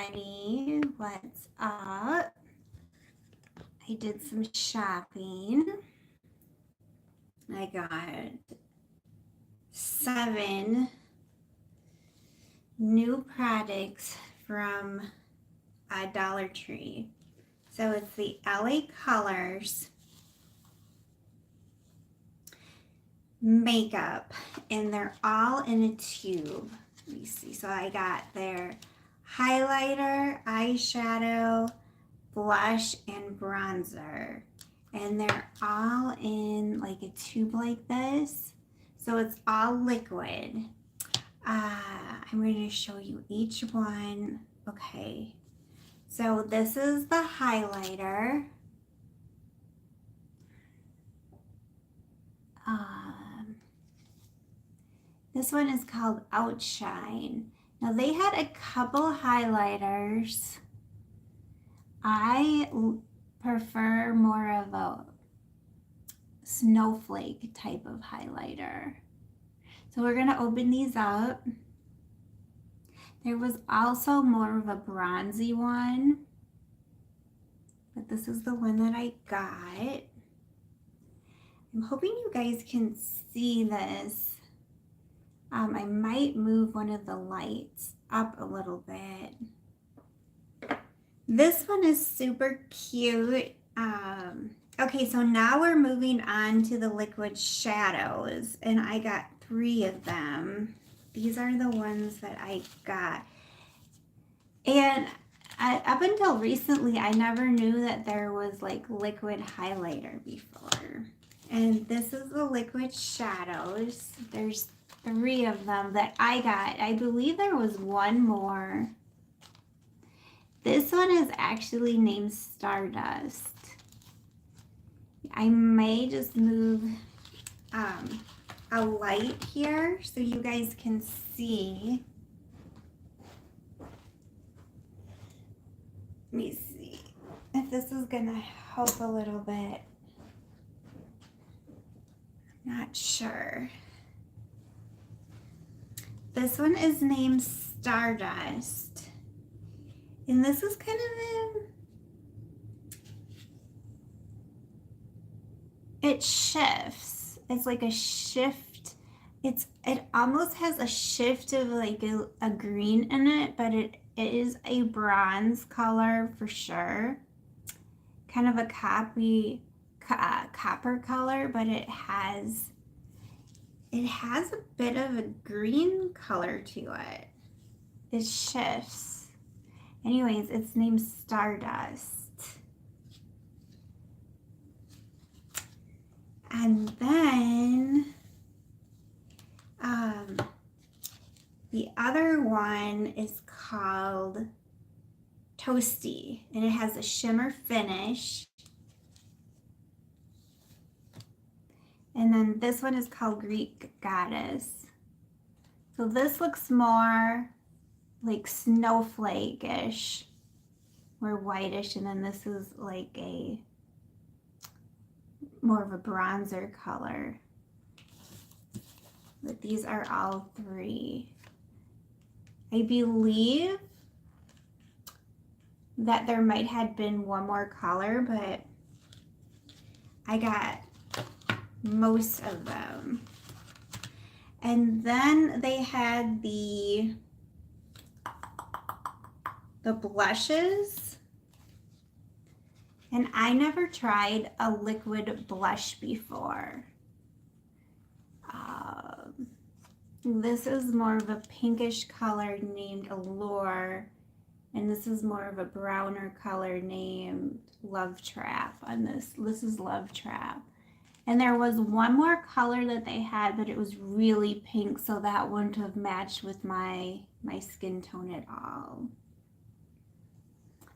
everybody. What's up? I did some shopping. I got 7 new products from Dollar Tree. So it's the LA Colors makeup, and they're all in a tube. Let me see. So I got their highlighter, eyeshadow, blush, and bronzer. And they're all in like a tube like this. So it's all liquid. I'm going to show you each one. Okay. So this is the highlighter. This one is called Outshine. Now they had a couple highlighters. I prefer more of a snowflake type of highlighter. So we're going to open these up. There was also more of a bronzy one, but this is the one that I got. I'm hoping you guys can see this. I might move one of the lights up a little bit. This one is super cute. Okay, so now we're moving on to the liquid shadows, and I got 3 of them. These are the ones that I got. And up until recently, I never knew that there was like liquid highlighter before. And this is the liquid shadows. There's 3 of them that I got. I believe there was one more. This one is actually named Stardust. I may just move a light here so you guys can see. Let me see if this is gonna help a little bit. Not sure. This one is named Stardust. And this is kind of it shifts. It's like a shift. It almost has a shift of like a green in it, but it is a bronze color for sure. Kind of a copper color, but it has a bit of a green color to it. It shifts. Anyways, it's named Stardust. And then the other one is called Toasty, and it has a shimmer finish. And then this one is called Greek Goddess. So this looks more like snowflake-ish or whitish, and then this is like a more of a bronzer color. But these are all 3. I believe that there might have been one more color, but I got most of them. And then they had the blushes. And I never tried a liquid blush before. This is more of a pinkish color named Allure, and this is more of a browner color named Love Trap on this. This is Love Trap. And there was one more color that they had, but it was really pink, so that wouldn't have matched with my skin tone at all.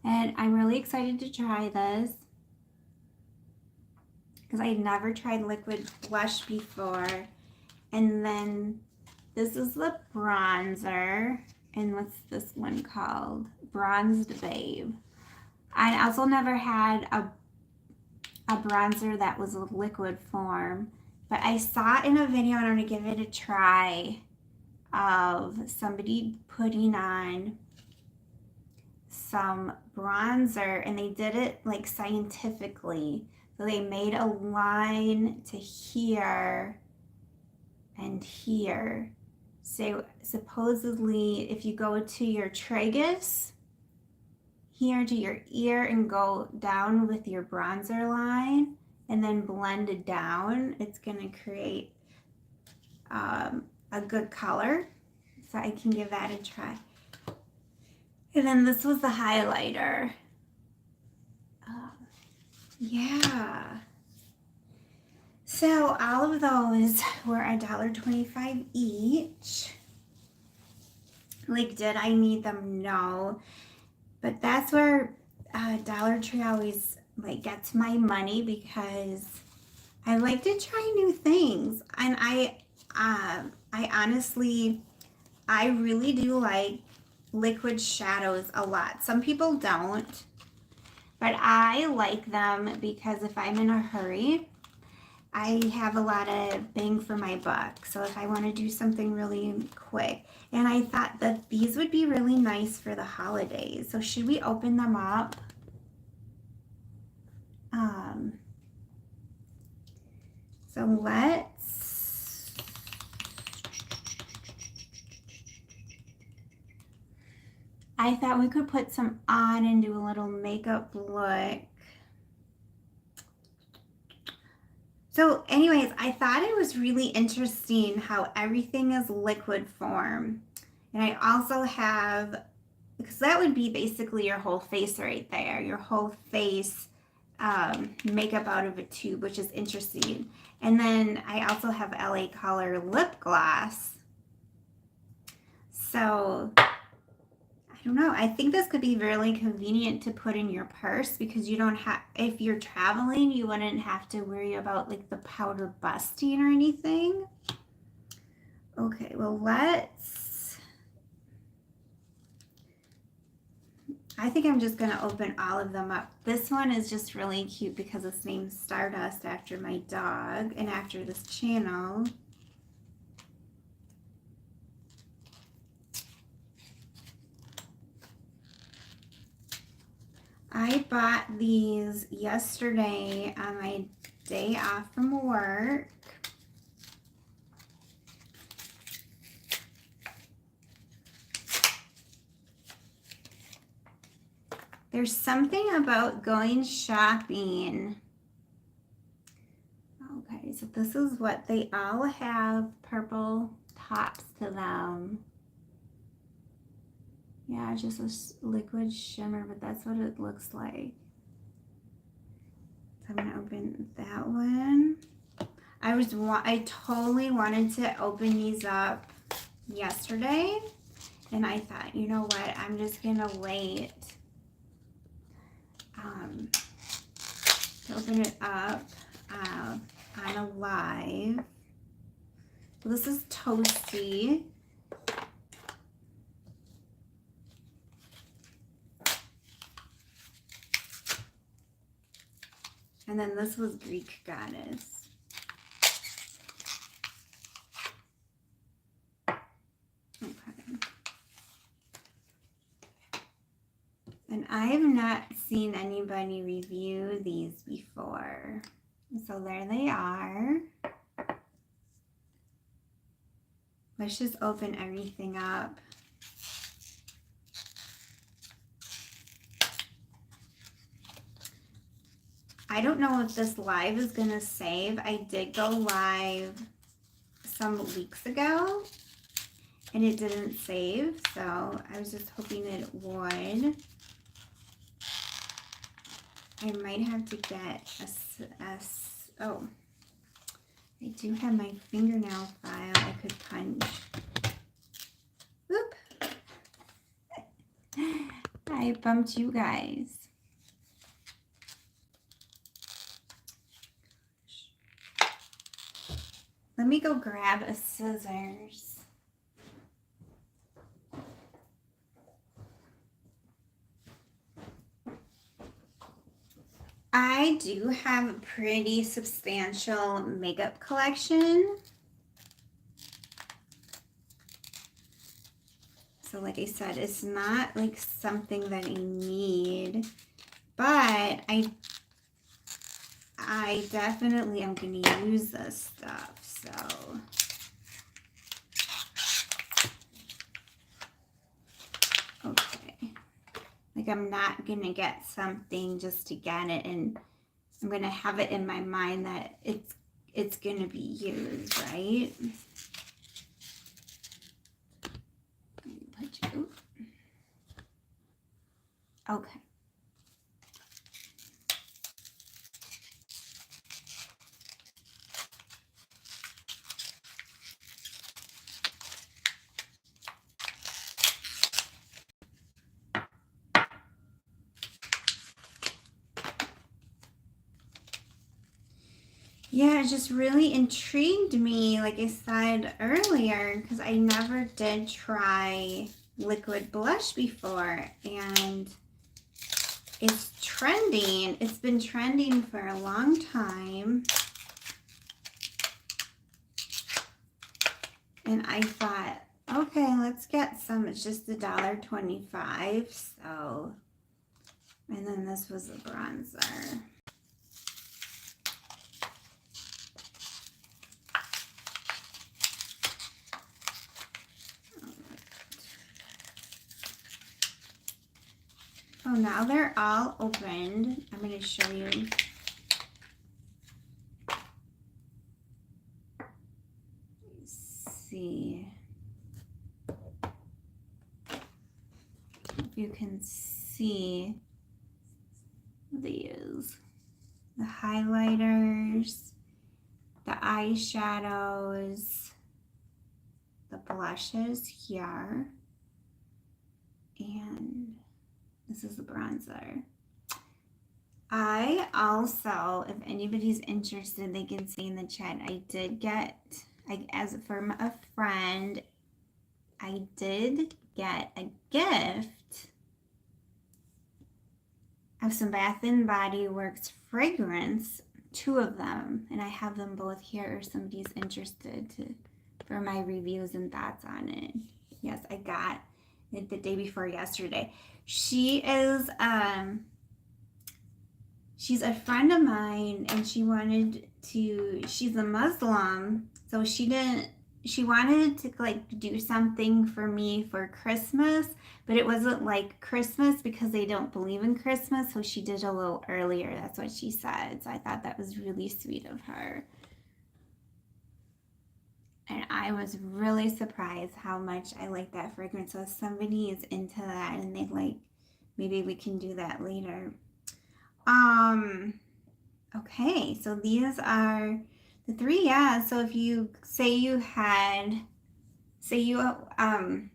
And I'm really excited to try this because I never tried liquid blush before. And then this is the bronzer. And what's this one called? Bronzed Babe. I also never had a bronzer that was a liquid form, but I saw in a video, and I'm going to give it a try, of somebody putting on some bronzer, and they did it like scientifically. So they made a line to here and here. So supposedly if you go to your tragus here to your ear and go down with your bronzer line and then blend it down, it's going to create a good color. So I can give that a try. And then this was the highlighter. Yeah. So all of those were $1.25 each. Like, did I need them? No. But that's where Dollar Tree always like gets my money, because I like to try new things. And I honestly, I really do like liquid shadows a lot. Some people don't, but I like them because if I'm in a hurry, I have a lot of bang for my buck. So if I want to do something really quick, and I thought that these would be really nice for the holidays. So should we open them up? So let's, I thought we could put some on and do a little makeup look. So anyways, I thought it was really interesting how everything is liquid form. And I also have, because that would be basically your whole face right there, your whole face makeup out of a tube, which is interesting. And then I also have LA Color lip gloss. So I don't know. I think this could be really convenient to put in your purse, because you don't have, if you're traveling, you wouldn't have to worry about like the powder busting or anything. Okay, well I think I'm just going to open all of them up. This one is just really cute because it's named Stardust after my dog and after this channel. I bought these yesterday on my day off from work. There's something about going shopping. Okay, so this is what they all have, purple tops to them. Yeah, it's just a liquid shimmer, but that's what it looks like. So I'm gonna open that one. I totally wanted to open these up yesterday, and I thought, you know what, I'm just gonna wait to open it up on a live. So this is Toasty. And then this was Greek Goddess. Okay. And I have not seen anybody review these before. So there they are. Let's just open everything up. I don't know if this live is gonna save. I did go live some weeks ago and it didn't save, so I was just hoping it would. I might have to get oh, I do have my fingernail file I could punch. Whoop. I bumped you guys. Let me go grab a scissors. I do have a pretty substantial makeup collection. So like I said, it's not like something that I need, but I definitely am going to use this stuff, so. Okay. Like I'm not going to get something just to get it, and I'm going to have it in my mind that it's going to be used, right? Put you. Okay. Yeah, it just really intrigued me, like I said earlier, because I never did try liquid blush before, and it's trending. It's been trending for a long time. And I thought, okay, let's get some. It's just $1.25, so. And then this was a bronzer. Oh, now they're all opened. I'm going to show you. Let's see if you can see these. The highlighters, the eyeshadows, the blushes here, and this is the bronzer. I also, if anybody's interested, they can say in the chat, I did get, as from a friend, I did get a gift of some Bath & Body Works fragrance, 2 of them, and I have them both here if somebody's interested for my reviews and thoughts on it. Yes, I got it the day before yesterday. She is she's a friend of mine, and she wanted to, she's a Muslim, so she wanted to like do something for me for Christmas, but it wasn't like Christmas because they don't believe in Christmas, so she did a little earlier. That's what she said. So I thought that was really sweet of her. And I was really surprised how much I like that fragrance. So if somebody is into that and they like, maybe we can do that later. Okay, so these are the 3, yeah. So if you say you had,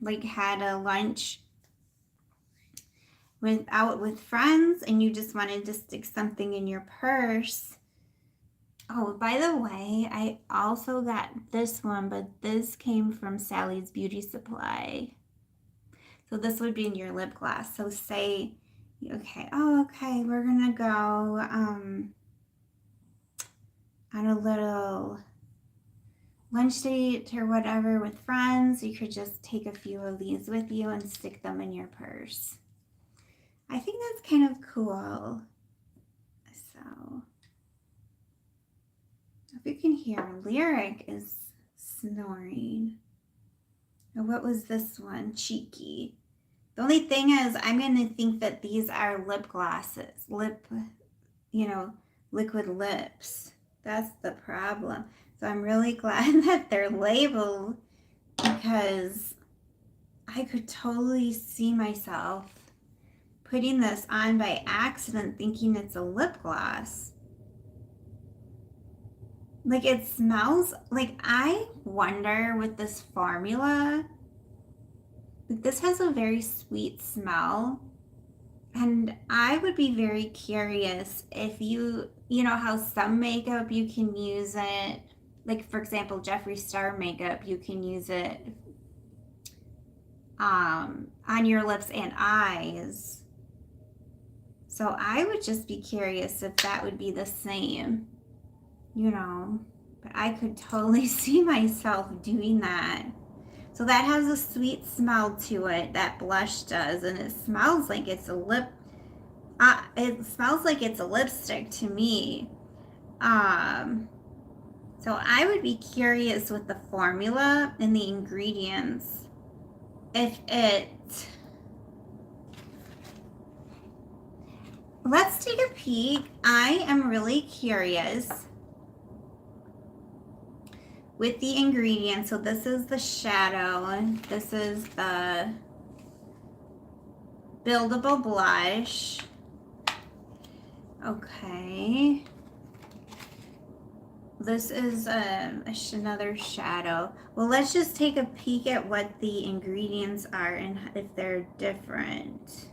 like had a lunch with friends and you just wanted to stick something in your purse. Oh, by the way, I also got this one, but this came from Sally's Beauty Supply. So this would be in your lip gloss. So say, okay, we're gonna go on a little lunch date or whatever with friends. You could just take a few of these with you and stick them in your purse. I think that's kind of cool. So, if you can hear, Lyric is snoring. Or what was this one? Cheeky. The only thing is, I'm going to think that these are lip glosses. Liquid lips. That's the problem. So I'm really glad that they're labeled, because I could totally see myself putting this on by accident thinking it's a lip gloss. Like it smells, like I wonder with this formula, like this has a very sweet smell. And I would be very curious if you know how some makeup you can use it, like for example, Jeffree Star makeup, you can use it on your lips and eyes. So I would just be curious if that would be the same, but I could totally see myself doing that. So that has a sweet smell to it, that blush does, and it smells like it's a it smells like it's a lipstick to me. So I would be curious with the formula and the ingredients, if it, let's take a peek. I am really curious with the ingredients. So this is the shadow, this is the buildable blush. Okay, this is another shadow. Well, let's just take a peek at what the ingredients are and if they're different.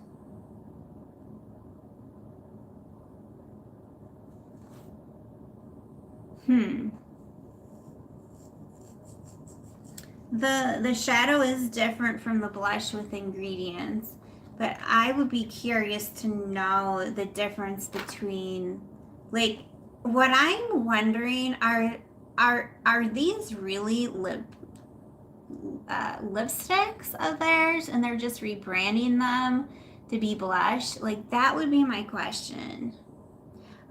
The shadow is different from the blush with ingredients, but I would be curious to know the difference between, like, what I'm wondering are these really lipsticks of theirs and they're just rebranding them to be blush? Like, that would be my question.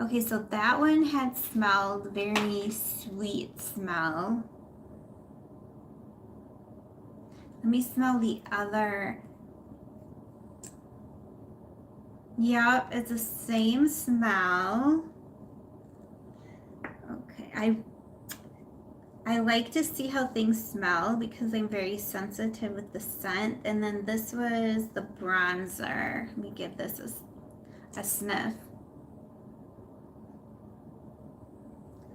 Okay, so that one had smelled very sweet smell. Let me smell the other. Yep, it's the same smell. Okay, I like to see how things smell because I'm very sensitive with the scent. And then this was the bronzer. Let me give this a sniff.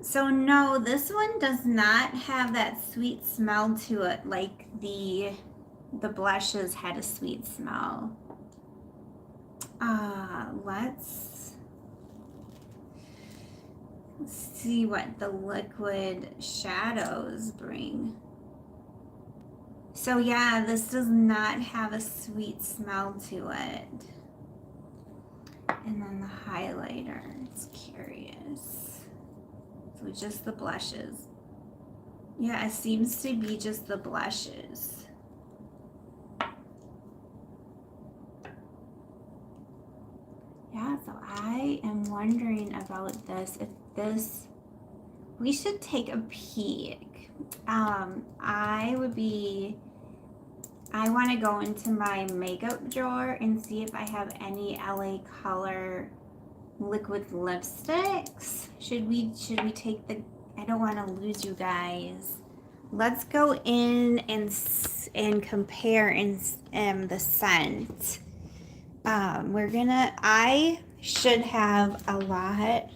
So no, this one does not have that sweet smell to it like the blushes had a sweet smell. Let's see what the liquid shadows bring. So yeah, this does not have a sweet smell to it. And then the highlighter, it's curious. So just the blushes. Yeah, it seems to be just the blushes. Yeah, so I am wondering about this. If this, we should take a peek. I want to go into my makeup drawer and see if I have any LA Color liquid lipsticks. Should we take the, I don't want to lose you guys. Let's go in and compare the scent. I should have a lot,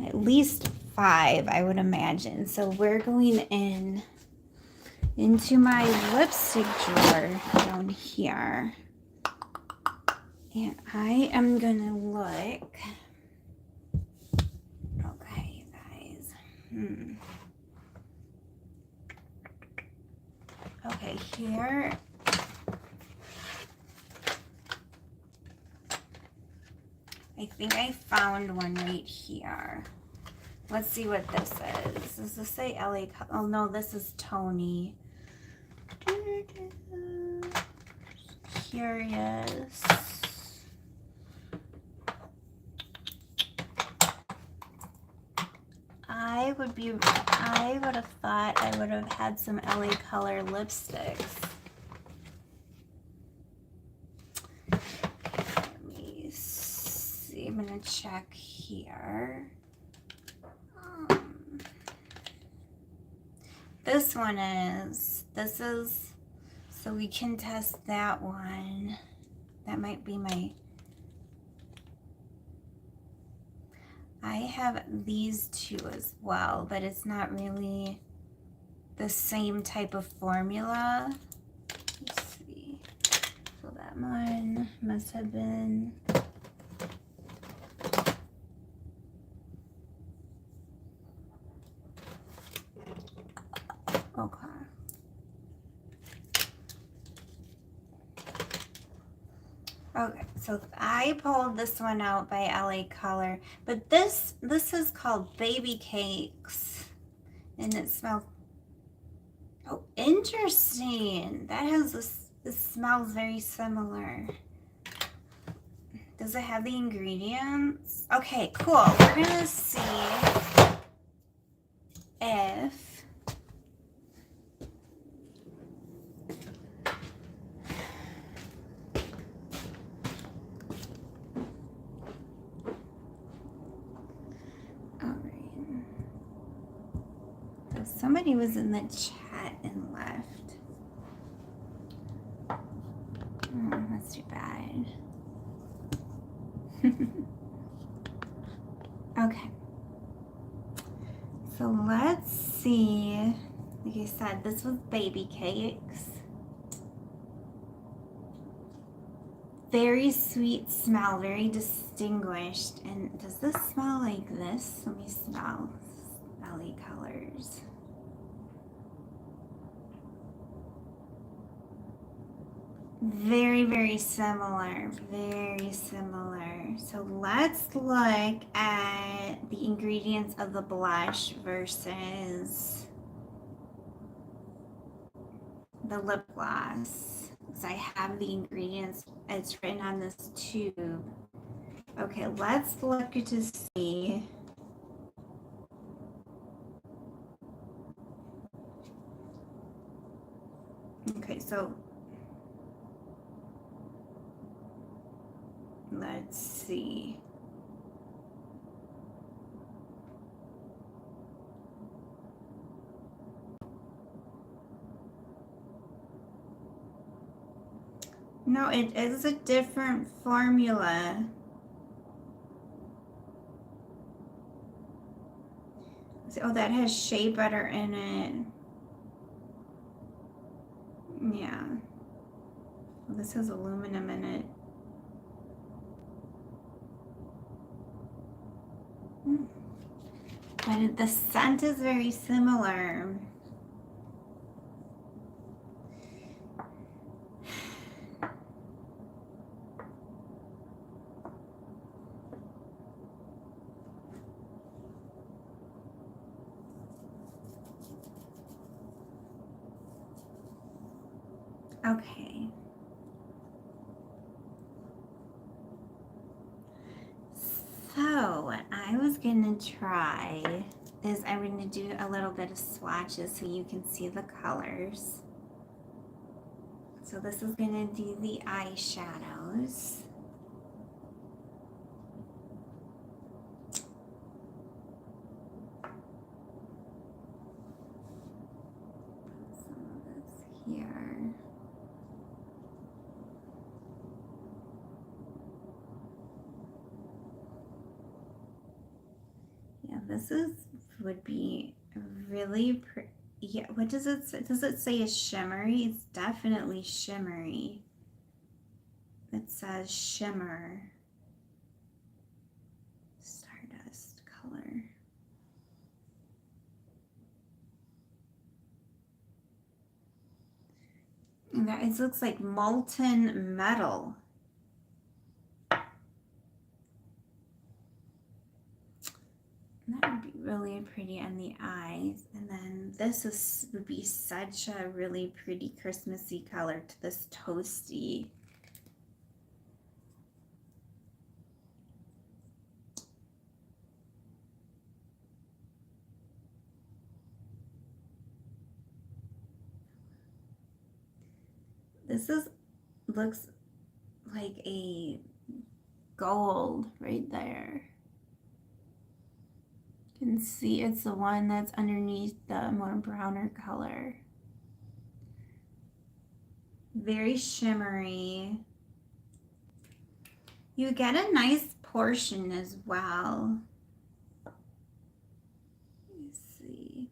at least 5, I would imagine. So we're going into my lipstick drawer down here. And I am gonna look. Okay, guys. Okay, here. I think I found one right here. Let's see what this is. Does this say LA? Oh no, this is Tony. Curious. I would have thought I would have had some LA Color lipsticks. Let me see. I'm gonna check here. This is, so we can test that one. That might be I have these two as well, but it's not really the same type of formula. Let's see. So that one must have been. Okay. Okay, so I pulled this one out by LA Color, but this is called Baby Cakes, and it smells, oh, Interesting. That has this smells very similar. Does it have the ingredients? Okay, cool. We're gonna see if somebody was in the chat and left. Oh, that's too bad. Okay. So let's see. Like I said, this was baby cakes. Very sweet smell, very distinguished. And does this smell like this? Let me smell. Smelly colors. Very, very similar. Very similar. So let's look at the ingredients of the blush versus the lip gloss. Because I have the ingredients, it's written on this tube. Okay, let's look to see. Okay, so let's see. No, it is a different formula. Oh, that has shea butter in it. Yeah. Well, this has aluminum in it. But the scent is very similar. Okay. So what I was gonna try is I'm gonna do a little bit of swatches so you can see the colors. So this is gonna do the eyeshadows. Some of this here. Yeah, this would be really pretty. Yeah, what does it say? Does it say it's shimmery? It's definitely shimmery. It says shimmer. Stardust color. And that it looks like molten metal. That would be really pretty on the eyes. And then this would be such a really pretty Christmassy color to this toasty. This looks like a gold right there. You can see it's the one that's underneath the more browner color. Very shimmery. You get a nice portion as well. Let's see.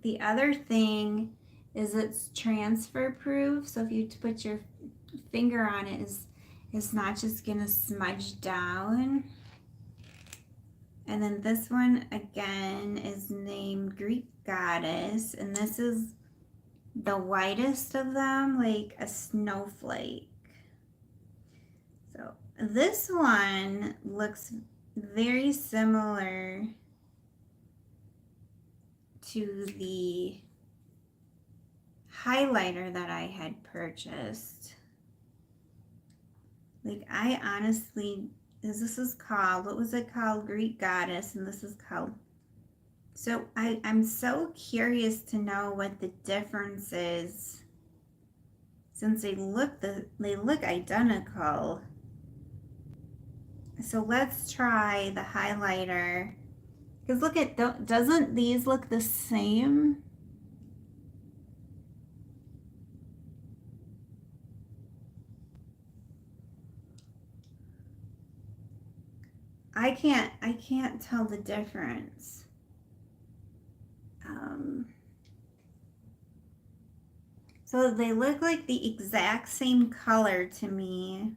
The other thing is it's transfer proof, so if you put your finger on it, it's not just gonna smudge down. And then this one again is named Greek Goddess, and this is the whitest of them, like a snowflake. So this one looks very similar to the highlighter that I had purchased. Like, I honestly, this is called, what was it called? Greek Goddess, and this is called. So I'm so curious to know what the difference is, since they look identical. So let's try the highlighter. Because look at, doesn't these look the same? I can't tell the difference. So they look like the exact same color to me.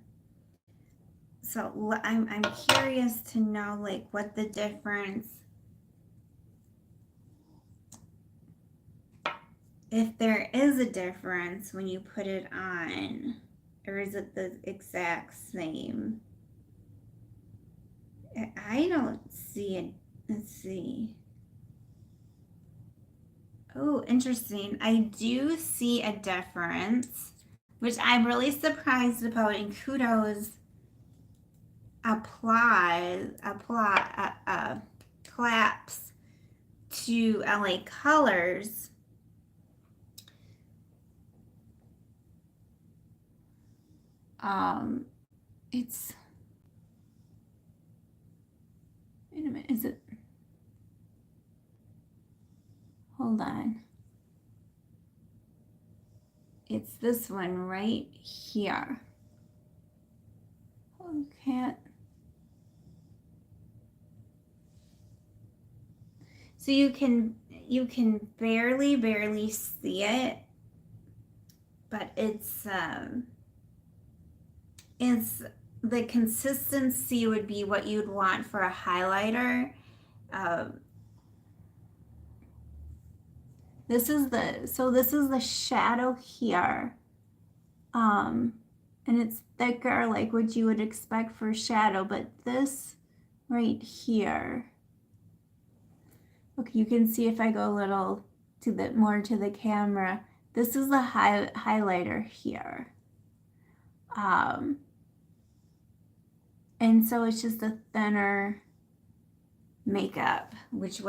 So I'm curious to know like what the difference, if there is a difference when you put it on, or is it the exact same? I don't see it. Let's see. Oh, interesting. I do see a difference, which I'm really surprised about, and kudos, claps to LA Colors. It's, wait a minute, is it, hold on. It's this one right here. Oh, you can't. So you can barely see it, but it's the consistency would be what you'd want for a highlighter. This is the shadow here, and it's thicker, like what you would expect for shadow, but this right here, okay, you can see if I go a little more to the camera, this is the highlighter here, and so it's just a thinner makeup, which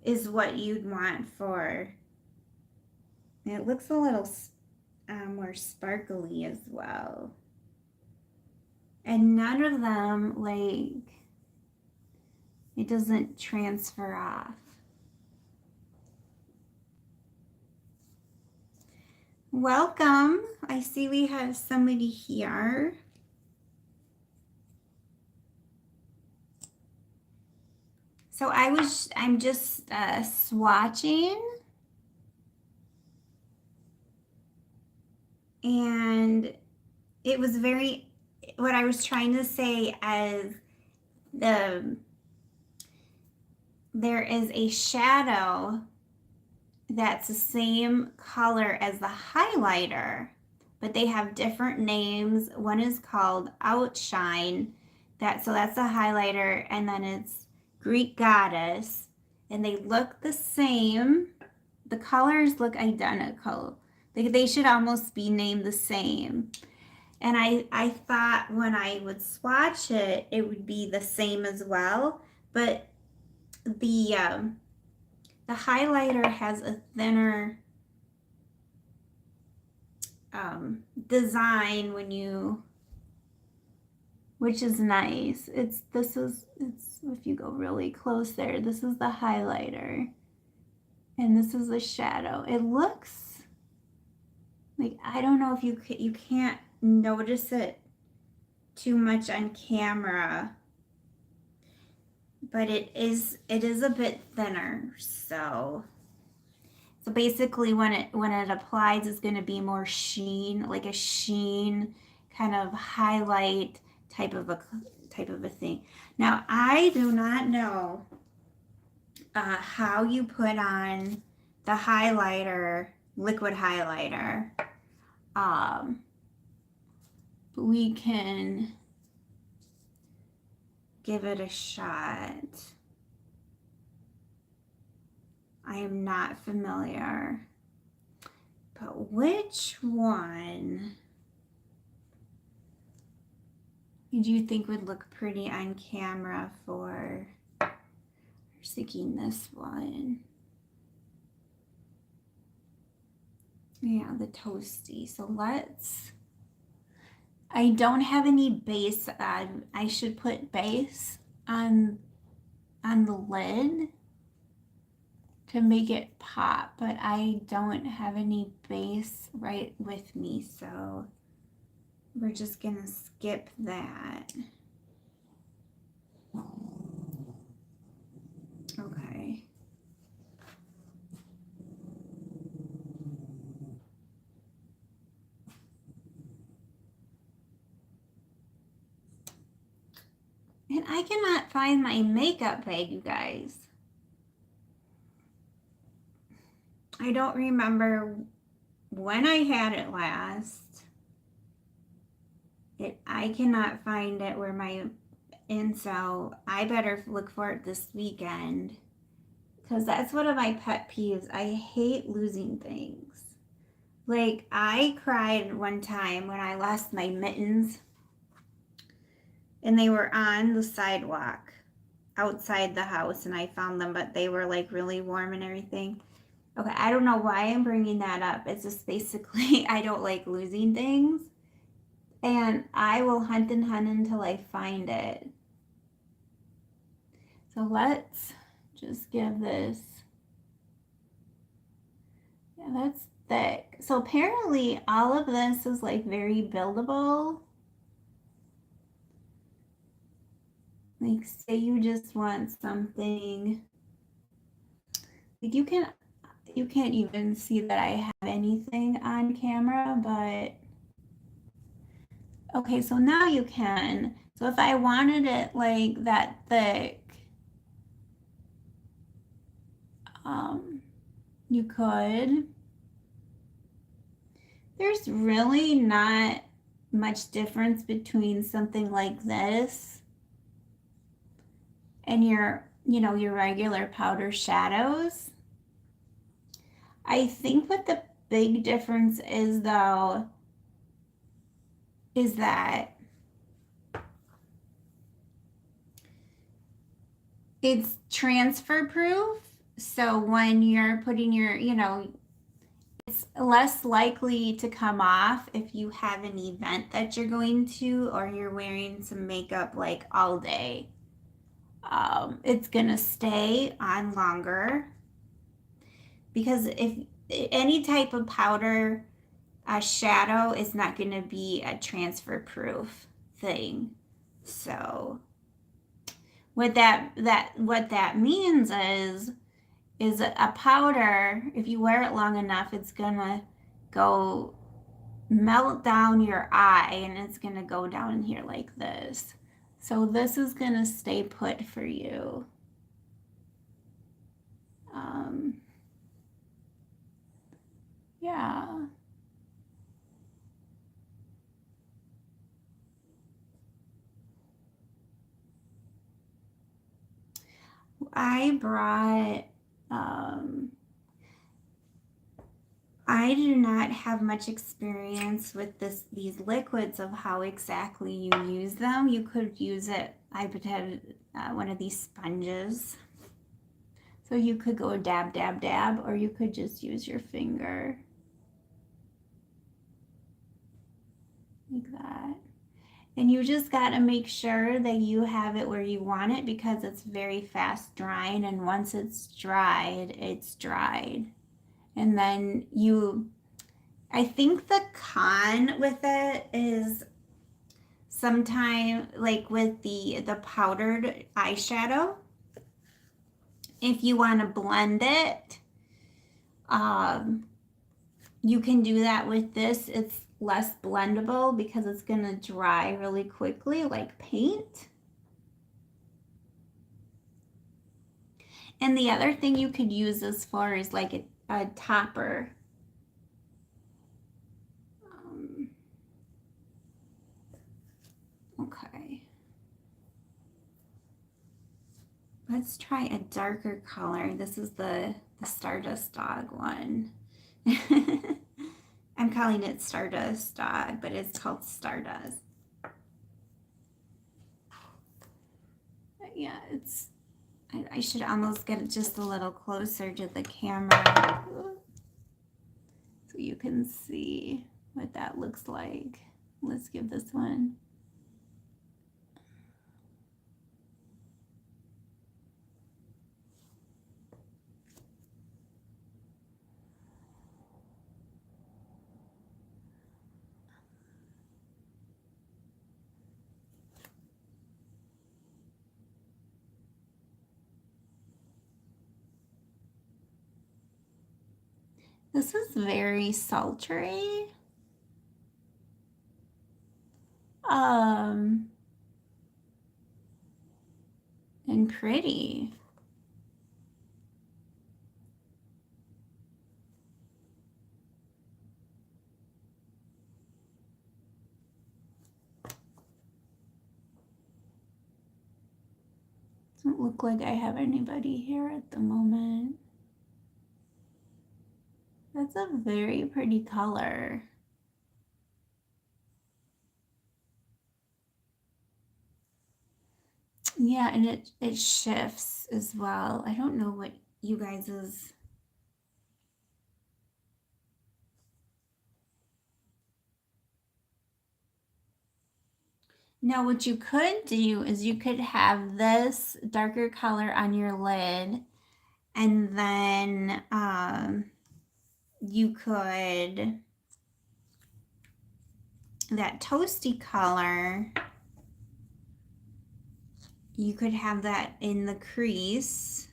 is what you'd want for. It looks a little more sparkly as well. And none of them, like, it doesn't transfer off. Welcome. I see we have somebody here. So I'm just swatching. And it was what I was trying to say as there is a shadow that's the same color as the highlighter, but they have different names. One is called Outshine, so that's the highlighter, and then it's Greek Goddess, and they look the same. The colors look identical. They should almost be named the same. And I thought when I would swatch it, it would be the same as well, but the highlighter has a thinner design which is nice. It's if you go really close there, this is the highlighter, and this is the shadow. It looks like, I don't know if you can't notice it too much on camera, but it is a bit thinner. So basically when it applies, it's going to be more sheen, like a sheen kind of highlight type of a thing. Now, I do not know how you put on the highlighter, liquid highlighter. We can give it a shot. I am not familiar. But which one do you think would look pretty on camera for, I was thinking this one. Yeah, the toasty. So let's, I don't have any base. I should put base on the lid to make it pop, but I don't have any base right with me, so we're just gonna skip that. Okay. And I cannot find my makeup bag, you guys. I don't remember when I had it last. I cannot find it where and so I better look for it this weekend, because that's one of my pet peeves. I hate losing things. Like, I cried one time when I lost my mittens, and they were on the sidewalk outside the house, and I found them, but they were like really warm and everything. Okay, I don't know why I'm bringing that up. It's just basically I don't like losing things, and I will hunt and hunt until I find it. So let's just give this, yeah, that's thick. So apparently all of this is like very buildable. Like, say you just want something, like you can't even see that I have anything on camera, but okay, so now you can. So if I wanted it like that thick, you could. There's really not much difference between something like this and your regular powder shadows. I think what the big difference is, though, is that it's transfer proof. So when you're putting it's less likely to come off if you have an event that you're going to, or you're wearing some makeup like all day. It's gonna stay on longer, because if any type of powder, a shadow is not going to be a transfer proof thing. So what that means is a powder, if you wear it long enough, it's gonna go melt down your eye, and it's gonna go down in here like this. So this is gonna stay put for you. Yeah. I brought, I do not have much experience with these liquids of how exactly you use them. You could use it, I would have one of these sponges. So you could go dab, dab, dab, or you could just use your finger. Like that. And you just got to make sure that you have it where you want it, because it's very fast drying, and once it's dried, it's dried. And then I think the con with it is sometimes, like with the powdered eyeshadow, if you want to blend it, you can do that with this. It's less blendable because it's going to dry really quickly like paint. And the other thing you could use this for is like a topper. Okay. Let's try a darker color. This is the Stardust Dog one. I'm calling it Stardust Dog, but it's called Stardust. But yeah, it's, I should almost get it just a little closer to the camera so you can see what that looks like. Let's give this one. This is very sultry. And pretty. Doesn't look like I have anybody here at the moment. That's a very pretty color. Yeah, and it shifts as well. I don't know what you guys's. Now, what you could do is you could have this darker color on your lid, and then you could, that toasty color, you could have that in the crease.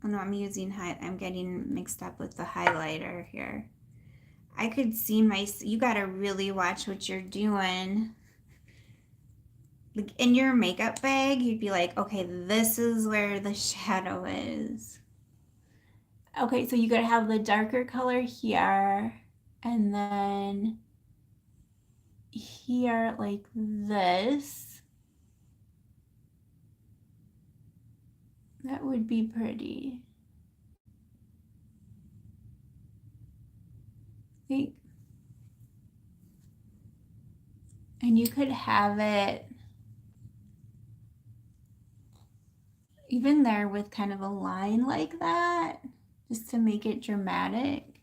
Oh no, I'm getting mixed up with the highlighter here. I could see you gotta really watch what you're doing. Like in your makeup bag, you'd be like, okay, this is where the shadow is. Okay, so you gotta have the darker color here, and then here like this. That would be pretty. And you could have it even there with kind of a line like that, just to make it dramatic.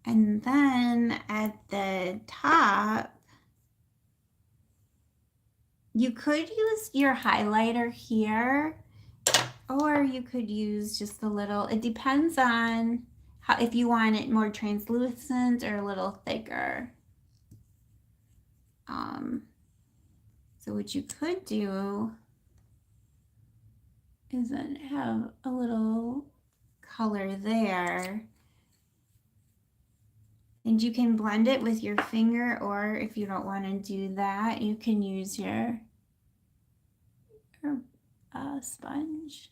And then at the top, you could use your highlighter here, or you could use just a little, it depends on how, if you want it more translucent or a little thicker. So what you could do is then have a little color there. And you can blend it with your finger, or if you don't want to do that, you can use your sponge.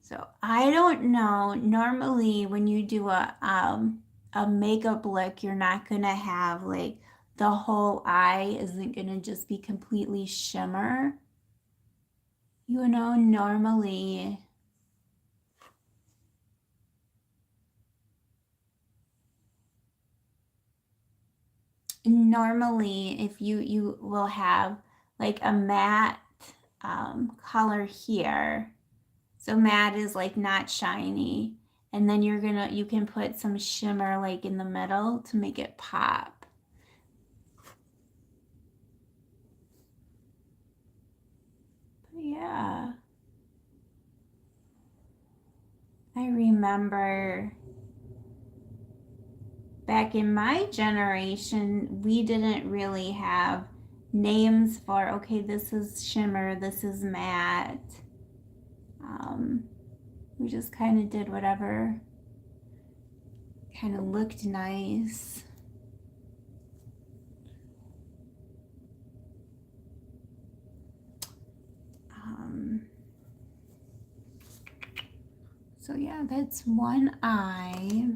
So I don't know, normally when you do a makeup look, you're not gonna have like the whole eye isn't gonna just be completely shimmer. You know, normally if you will have like a matte color here. So matte is like not shiny, and then you can put some shimmer like in the middle to make it pop. But yeah, I remember back in my generation, we didn't really have names for, okay, this is shimmer, this is matte. We just kind of did whatever kind of looked nice. So yeah, that's one eye.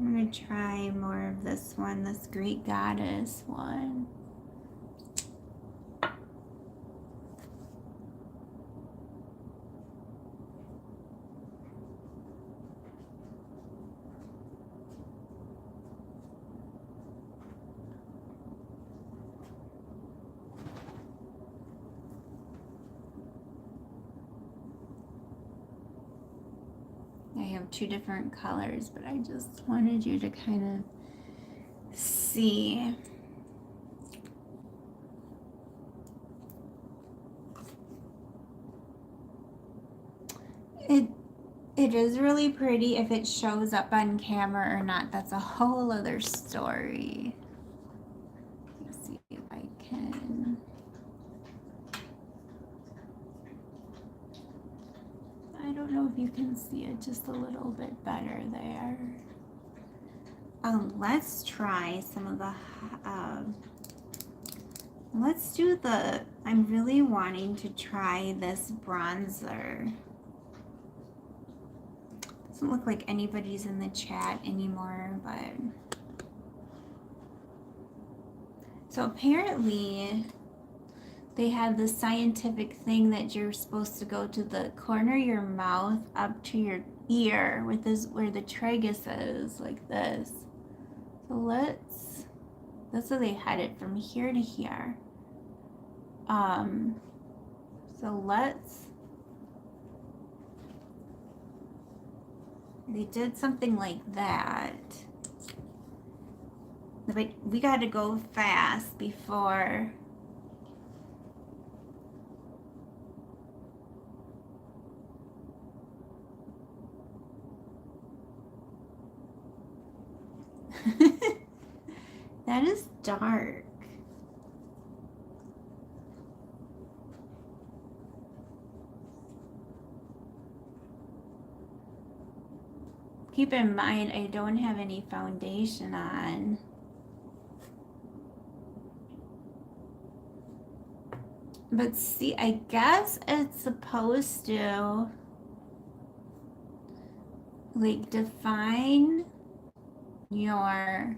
I'm going to try more of this one, this Greek goddess one. I have two different colors, but I just wanted you to kind of see. It is really pretty. If it shows up on camera or not, that's a whole other story. Let's see if I can. I don't know if you can see it just a little bit better there. Let's try some of the, let's do the, I'm really wanting to try this bronzer. Doesn't look like anybody's in the chat anymore, but. So apparently they have this scientific thing that you're supposed to go to the corner of your mouth up to your ear with this, where the tragus is, like this. So that's how they had it, from here to here. They did something like that. But we got to go fast before. That is dark. Keep in mind, I don't have any foundation on. But see, I guess it's supposed to like define your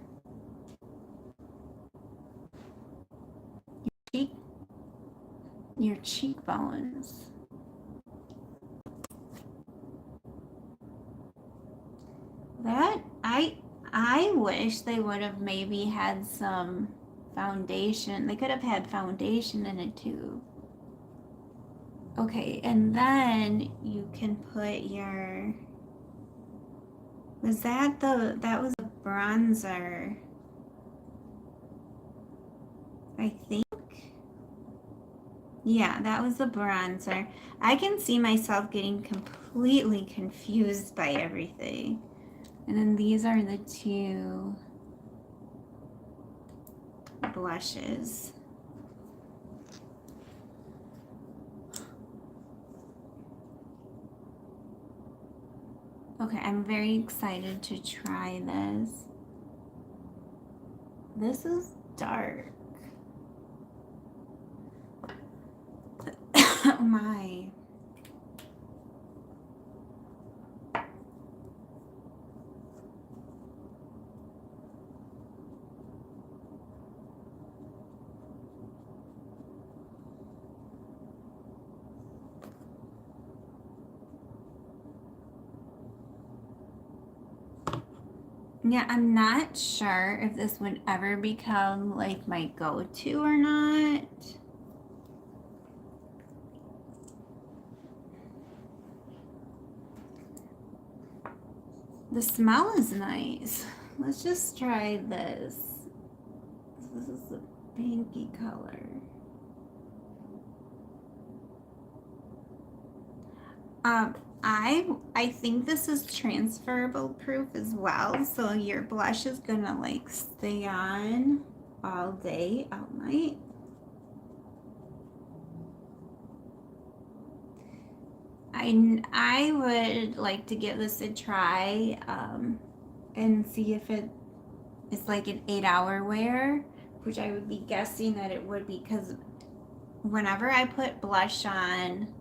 cheekbones. That I wish they would have maybe had some foundation. They could have had foundation in it too. Okay, and then you can put your, that was a bronzer, I think. Yeah, that was the bronzer. I can see myself getting completely confused by everything. And then these are the two blushes. Okay, I'm very excited to try this. This is dark. Oh my. Yeah, I'm not sure if this would ever become like my go-to or not. The smell is nice. Let's just try this. This is the pinky color. I think this is transferable proof as well, so your blush is gonna like stay on all day, all night. I would like to give this a try and see if it is like an 8-hour wear, which I would be guessing that it would be, because whenever I put blush on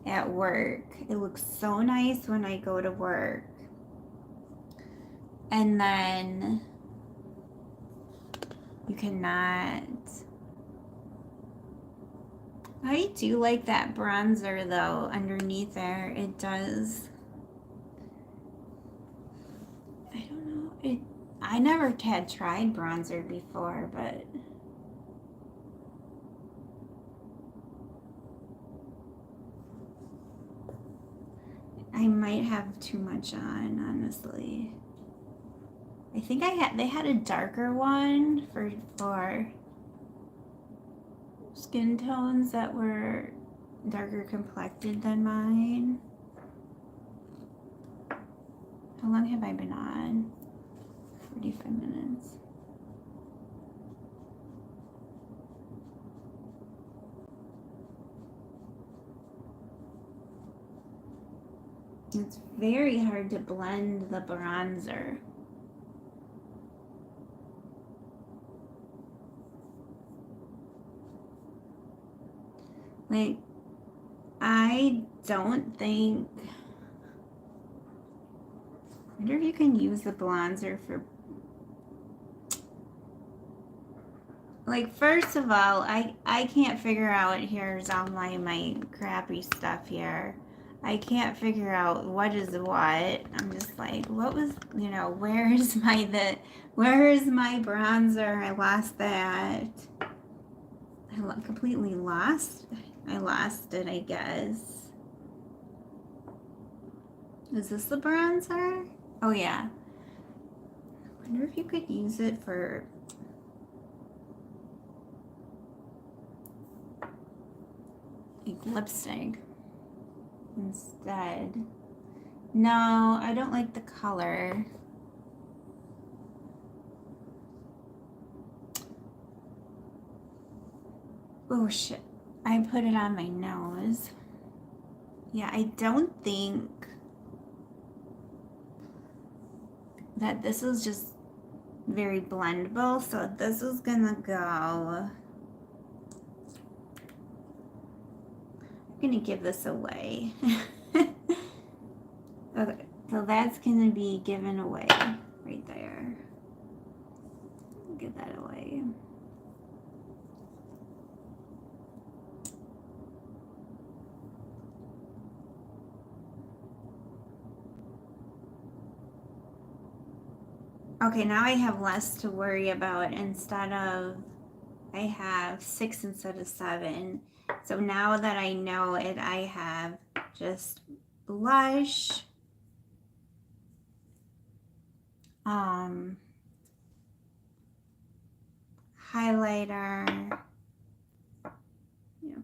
at work, it looks so nice when I go to work. And then you cannot. I do like that bronzer though underneath there. It does. I don't know. I never had tried bronzer before, but I might have too much on, honestly. I think they had a darker one for skin tones that were darker complected than mine. How long have I been on? 45 minutes. It's very hard to blend the bronzer. Like, I don't think. I wonder if you can use the bronzer for. Like, first of all, I can't figure out. Here's all my crappy stuff here. I can't figure out what is what. I'm just like, what was, where is my bronzer? I lost that. I completely lost. I lost it, I guess. Is this the bronzer? Oh yeah. I wonder if you could use it for like lipstick instead. No, I don't like the color. Oh shit. I put it on my nose. Yeah, I don't think that this is just very blendable, so this is gonna go. I'm gonna give this away. Okay, so that's gonna be given away right there. Give that away. Okay, now I have less to worry about. Instead of, I have 6 instead of 7. So now that I know it, I have just blush, highlighter,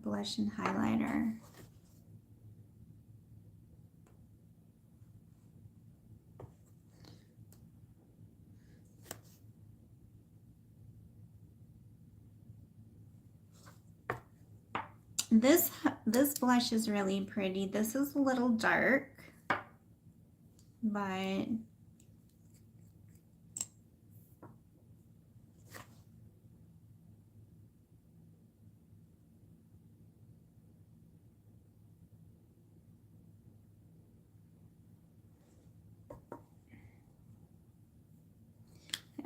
blush and highlighter. This blush is really pretty. This is a little dark, but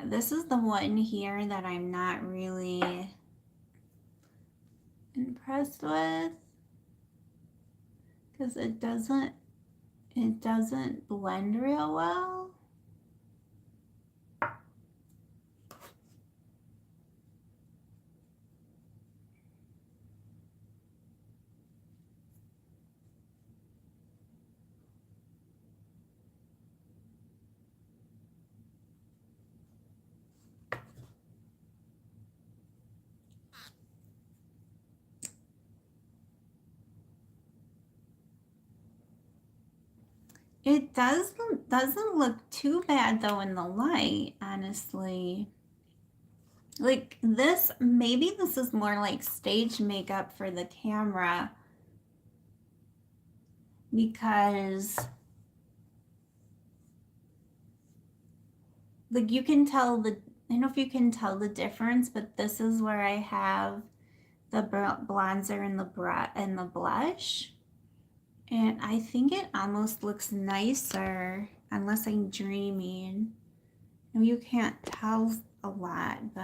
this is the one here that I'm not really impressed with because it doesn't blend real well. It doesn't look too bad though in the light, honestly. Like this, maybe this is more like stage makeup for the camera because like you can tell I don't know if you can tell the difference, but this is where I have the bronzer and the blush. And I think it almost looks nicer, unless I'm dreaming. You can't tell a lot, but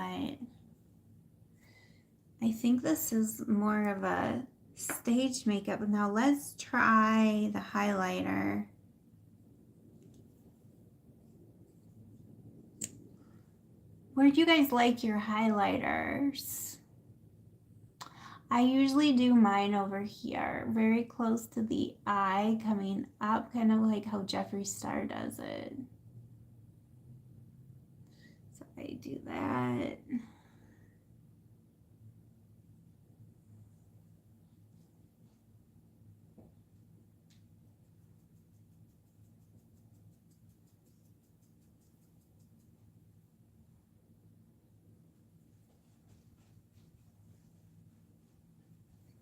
I think this is more of a stage makeup. Now let's try the highlighter. Where do you guys like your highlighters? I usually do mine over here, very close to the eye, coming up, kind of like how Jeffree Star does it. So I do that.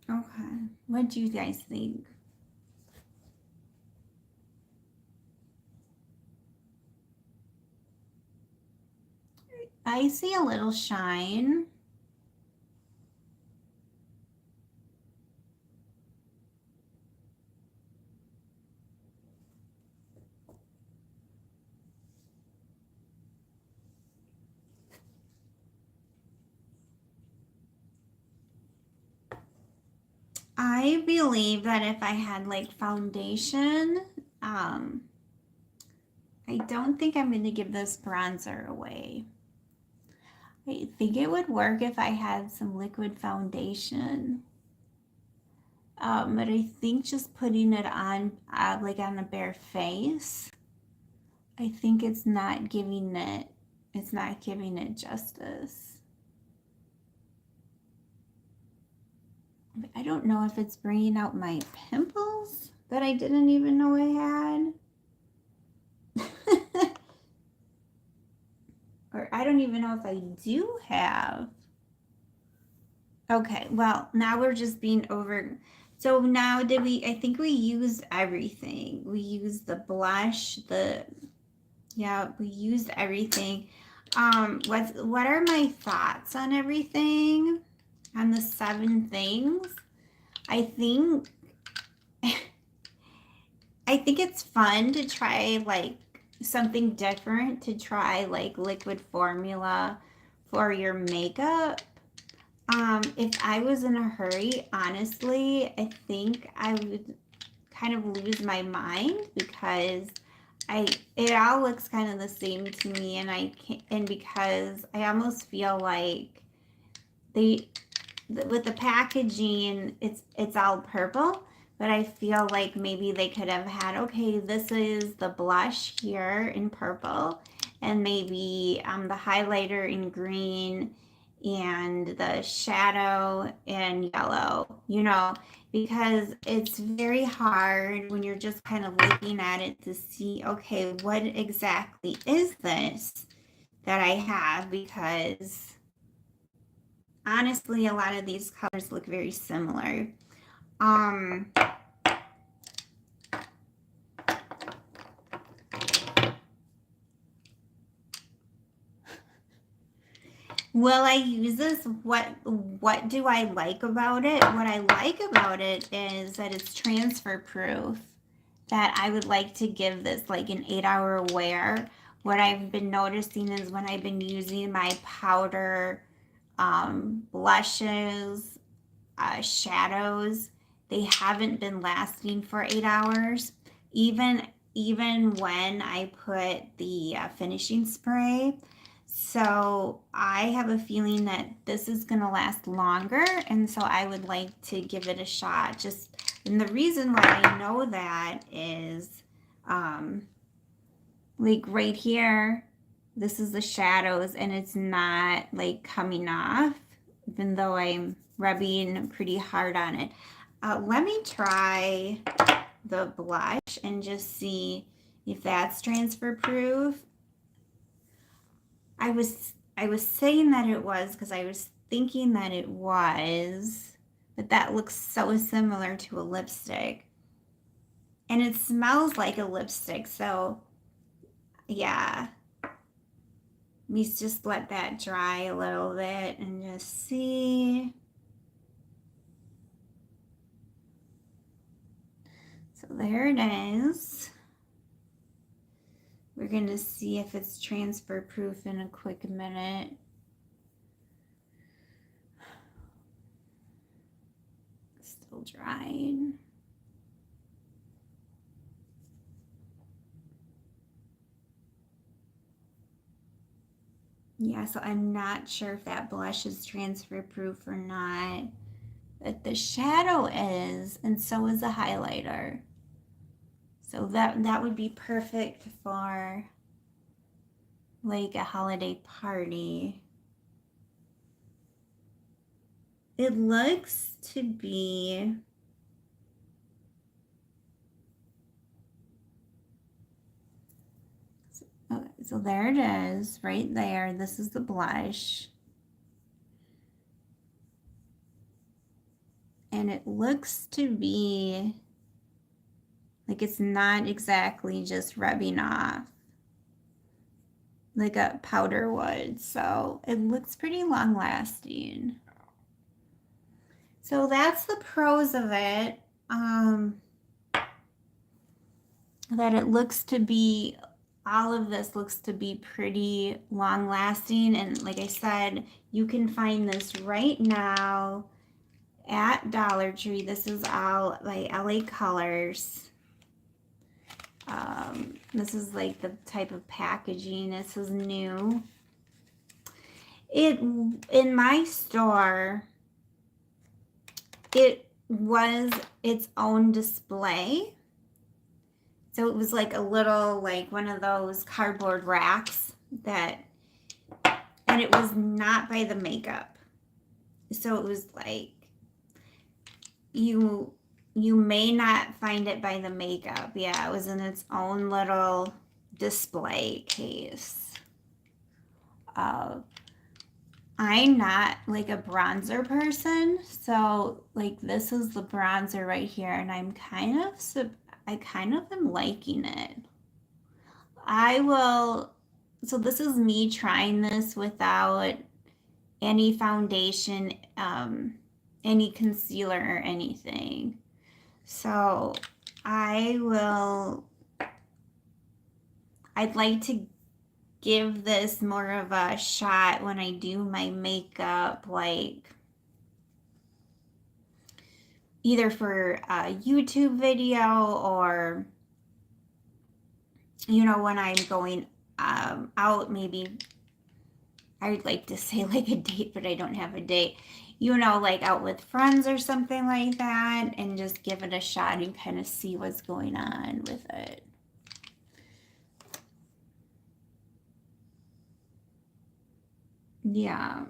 Okay, what do you guys think? I see a little shine. I believe that if I had like foundation, I don't think I'm going to give this bronzer away. I think it would work if I had some liquid foundation. But I think just putting it on, like on a bare face, I think it's not giving it justice. I don't know if it's bringing out my pimples that I didn't even know I had. Or I don't even know if I do have. Okay, well, now we're just being over. So now I think we used everything. We used the blush, we used everything. What are my thoughts on everything? On the 7 things? I think it's fun to try like something different, to try like liquid formula for your makeup. If I was in a hurry, honestly, I think I would kind of lose my mind because it all looks kind of the same to me, and because I almost feel like with the packaging, it's all purple, but I feel like maybe they could have had, okay, this is the blush here in purple, and maybe the highlighter in green, and the shadow in yellow, because it's very hard when you're just kind of looking at it to see, okay, what exactly is this that I have, because honestly, a lot of these colors look very similar. Will I use this? What do I like about it? What I like about it is that it's transfer proof. That I would like to give this like an 8-hour wear. What I've been noticing is when I've been using my powder blushes, shadows, they haven't been lasting for 8 hours. Even when I put the finishing spray. So I have a feeling that this is going to last longer, and so I would like to give it a shot. And the reason why I know that is like right here, this is the shadows, and it's not like coming off, even though I'm rubbing pretty hard on it. Let me try the blush and just see if that's transfer proof. I was saying that it was because I was thinking that it was, but that looks so similar to a lipstick. And it smells like a lipstick, so yeah. Let me just let that dry a little bit and just see. So there it is. We're going to see if it's transfer proof in a quick minute. Still drying. Yeah, so I'm not sure if that blush is transfer proof or not. But the shadow is, and so is the highlighter. So that would be perfect for like a holiday party. It looks to be so there it is right there. This is the blush. And it looks to be like it's not exactly just rubbing off like a powder would. So it looks pretty long lasting. So that's the pros of it. That it looks to be, all of this looks to be pretty long lasting. And like I said, you can find this right now at Dollar Tree. This is all by LA Colors. This is like the type of packaging. This is new. In my store, it was its own display. So it was like a little, like one of those cardboard racks and it was not by the makeup. So it was like, you may not find it by the makeup. Yeah, it was in its own little display case. I'm not like a bronzer person, so like this is the bronzer right here, and I kind of am liking it. So this is me trying this without any foundation, any concealer or anything. So I'd like to give this more of a shot when I do my makeup, like either for a YouTube video or, you know, when I'm going out, maybe I would like to say like a date, but I don't have a date, you know, like out with friends or something like that, and just give it a shot and kind of see what's going on with it. Yeah.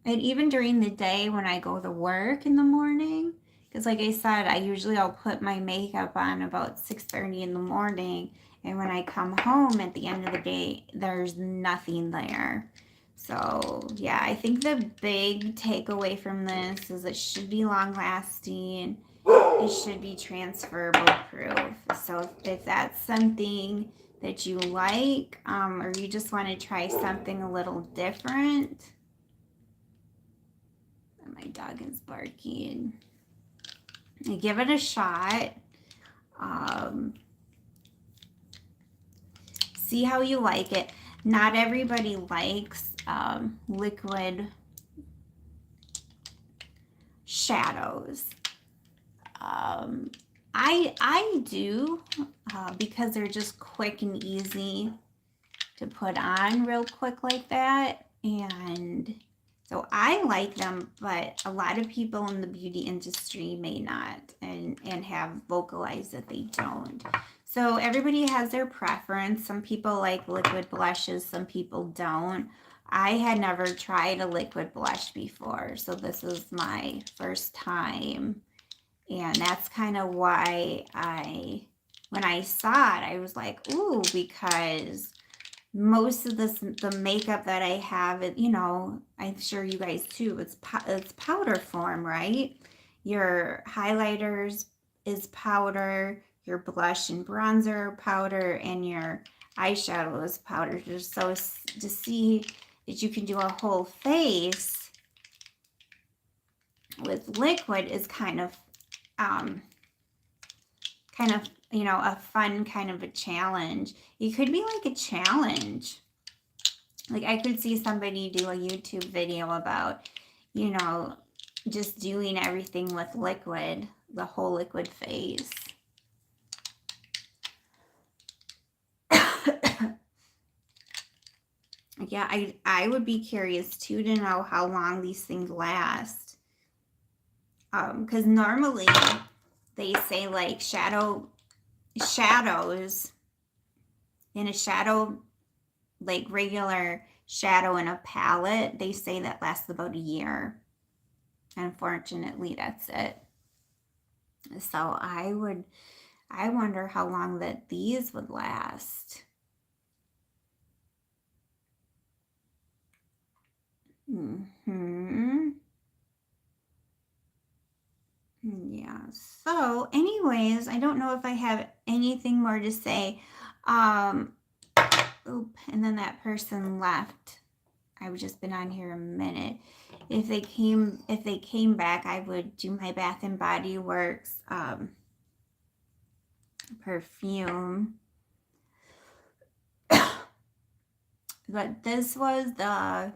And even during the day when I go to work in the morning, because like I said, I'll put my makeup on about 6:30 in the morning, and when I come home at the end of the day, there's nothing there. So yeah, I think the big takeaway from this is it should be long lasting. It should be transferable proof. So if that's something that you like, or you just want to try something a little different. My dog is barking. Give it a shot. See how you like it. Not everybody likes liquid shadows. I do because they're just quick and easy to put on real quick like that, and so I like them, but a lot of people in the beauty industry may not and have vocalized that they don't. So everybody has their preference. Some people like liquid blushes, some people don't. I had never tried a liquid blush before, so this is my first time. And that's kind of why when I saw it, I was like, ooh, because most of the makeup that I have, you know, I'm sure you guys too, it's powder form, right? Your highlighters is powder, your blush and bronzer are powder, and your eyeshadow is powder. Just so to see that you can do a whole face with liquid is kind of, you know, a fun kind of a challenge. It could be like a challenge. Like I could see somebody do a YouTube video about, you know, just doing everything with liquid, the whole liquid face. Yeah, I would be curious too to know how long these things last. Because normally they say like shadows in a shadow, like regular shadow in a palette, they say that lasts about a year. Unfortunately, that's it. So I wonder how long that these would last. Yeah. So anyways, I don't know if I have anything more to say. And then that person left. I've just been on here a minute. If they came back, I would do my Bath and Body Works perfume. But this was the,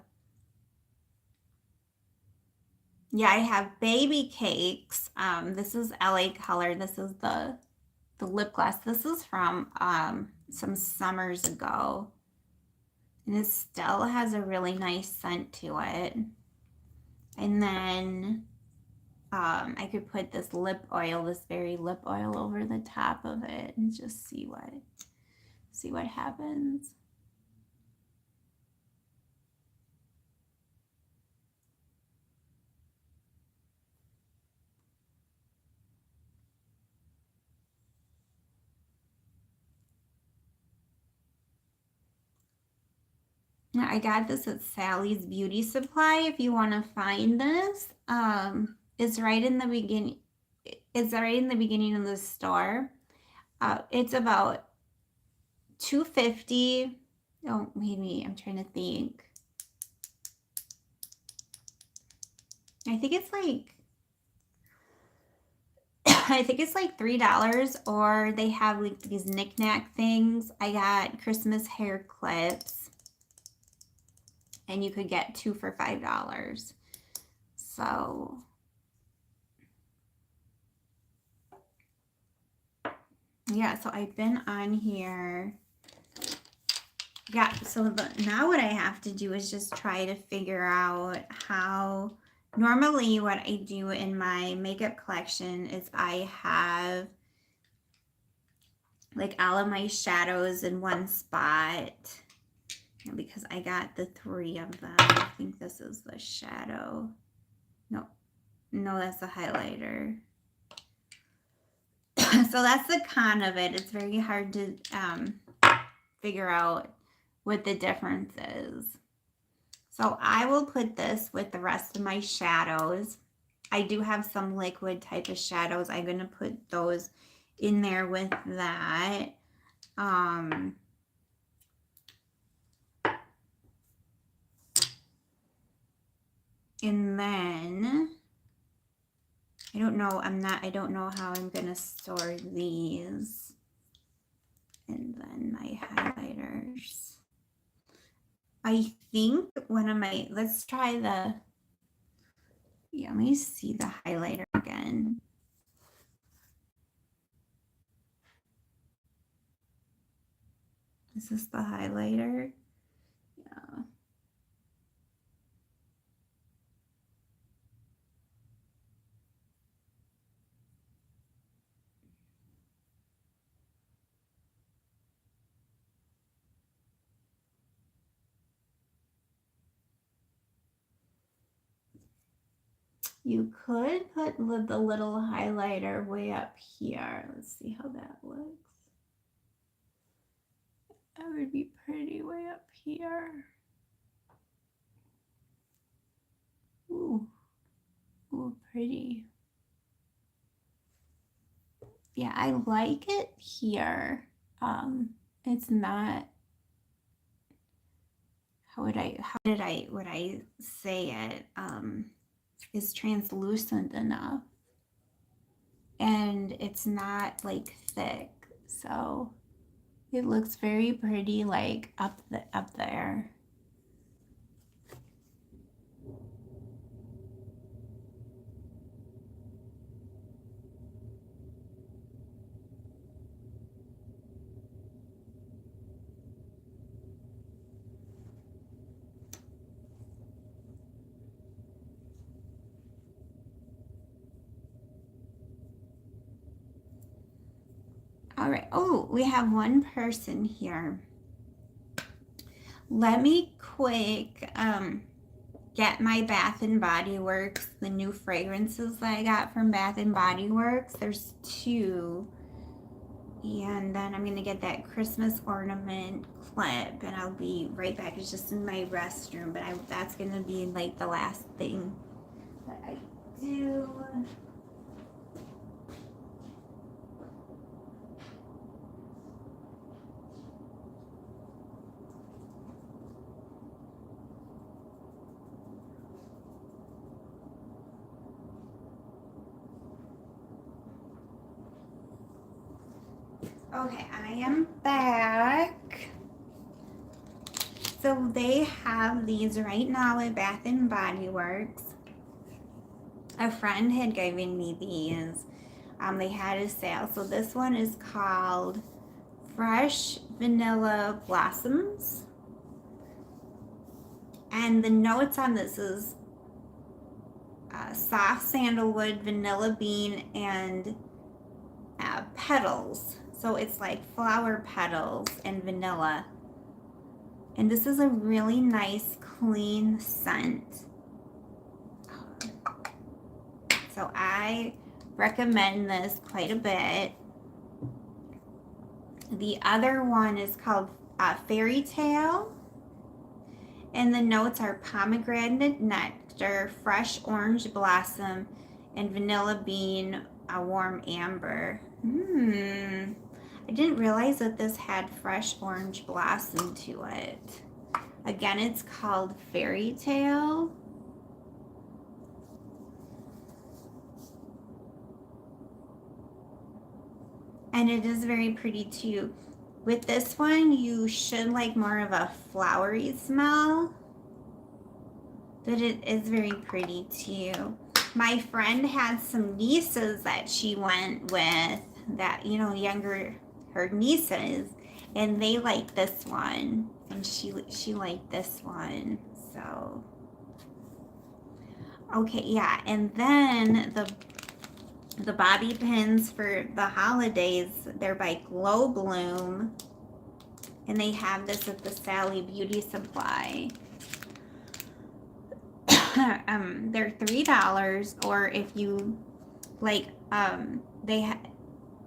yeah, I have Baby Cakes. This is LA Color. This is the lip gloss. This is from some summers ago. And it still has a really nice scent to it. And then I could put this lip oil, this berry lip oil over the top of it and just see what happens. I got this at Sally's Beauty Supply. If you want to find this, it's right in the beginning. It's right in the beginning of the store. It's about $2.50. Oh, maybe I'm trying to think. I think it's like $3, or they have like these knickknack things. I got Christmas hair clips, and you could get 2 for $5. So yeah, so I've been on here. Yeah, so now what I have to do is just try to figure out how, normally what I do in my makeup collection is I have like all of my shadows in one spot, because I got the 3 of them. I think this is the shadow. No, that's the highlighter. So that's the con of it. It's very hard to figure out what the difference is. So I will put this with the rest of my shadows. I do have some liquid type of shadows. I'm going to put those in there with that. And then I don't know how I'm going to store these. And then my highlighters. I think let's try the, yeah, let me see the highlighter again. Is this the highlighter? Yeah. You could put the little highlighter way up here. Let's see how that looks. That would be pretty way up here. Ooh, pretty. Yeah, I like it here. It's not, would I say it? Is translucent enough, and it's not like thick. So it looks very pretty, like up there. All right. Oh, we have one person here. Let me quick get my Bath and Body Works, the new fragrances that I got from Bath and Body Works. There's 2. And then I'm gonna get that Christmas ornament clip, and I'll be right back. It's just in my restroom, but that's gonna be like the last thing that I do. Okay, I am back. So they have these right now at Bath and Body Works. A friend had given me these. They had a sale. So this one is called Fresh Vanilla Blossoms. And the notes on this is soft sandalwood, vanilla bean, and petals. So it's like flower petals and vanilla. And this is a really nice, clean scent. So I recommend this quite a bit. The other one is called Fairy Tale. And the notes are pomegranate nectar, fresh orange blossom, and vanilla bean, a warm amber. I didn't realize that this had fresh orange blossom to it. Again, it's called Fairy Tale. And it is very pretty too. With this one, you should like more of a flowery smell. But it is very pretty too. My friend had some nieces that she went with that, you know, her nieces, and they liked this one, and she liked this one. So okay, yeah. And then the bobby pins for the holidays, they're by Glow Bloom, and they have this at the Sally Beauty Supply. They're $3, or if you like,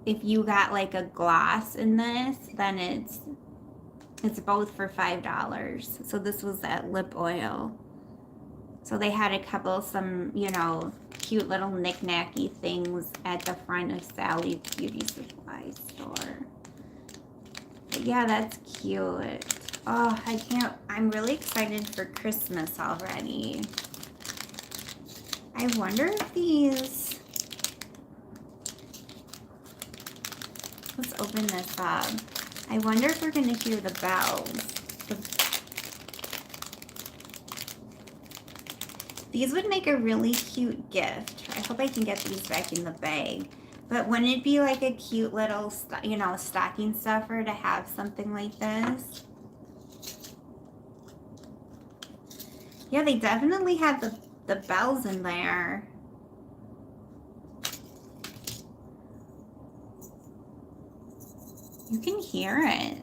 if you got like a gloss in this, then it's both for $5. So this was that lip oil. So they had a couple, some, you know, cute little knick-knacky things at the front of Sally Beauty Supply store. But yeah, that's cute. Oh, I'm really excited for Christmas already. I wonder if these, let's open this up. I wonder if we're gonna hear the bells. These would make a really cute gift. I hope I can get these back in the bag. But wouldn't it be like a cute little, you know, stocking stuffer to have something like this? Yeah, they definitely have the bells in there. You can hear it.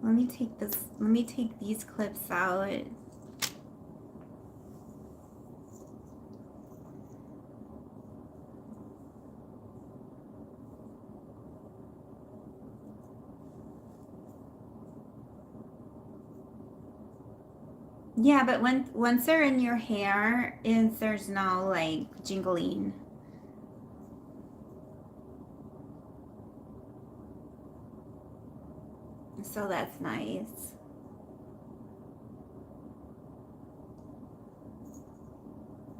Let me take these clips out. Yeah, but once they're in your hair, there's no like jingling. So that's nice.